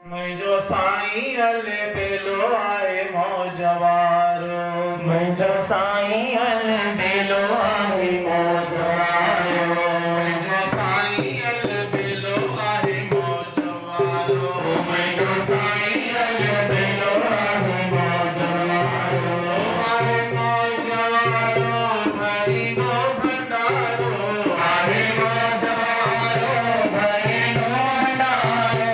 मुहिजो साईं अलबेलो आहे मौज वारो। मुहिजो साईं अलबेलो आहे मौज वारो। मुहिजो साईं अलबेलो आहे मौज वारो। मुहिजो साईं अलबेलो आहे मौज वारो। आहे मौज वारो भरींदो भंडारो। आहे मौज वारो भरींदो भंडारो।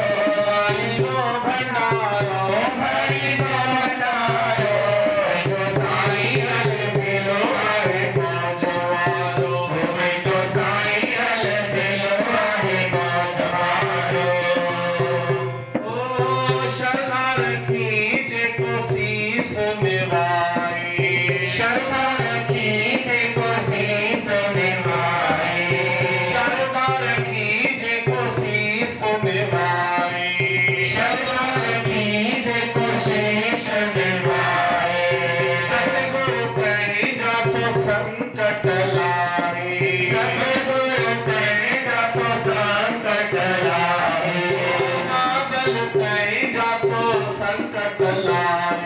भरींदो भंडारो। भरींदो भंडारो। मुहिजो साईं अलबेलो आहे मौज वारो। मुहिजो साईं अलबेलो आहे मौज वारो। ओ श्रद्धा रखी जेको सीस निभाए। श्रद्धा रखी जेको शीस निभाए। श्रद्धा रखी जेको सीस निभाए। श्रद्धा रखी जेको शीस निभाए। सतगुरु कहे जातो संकट लाए। सतगुरु कहे जातो संकट लाए। बादल कहे जातो संकट लाए।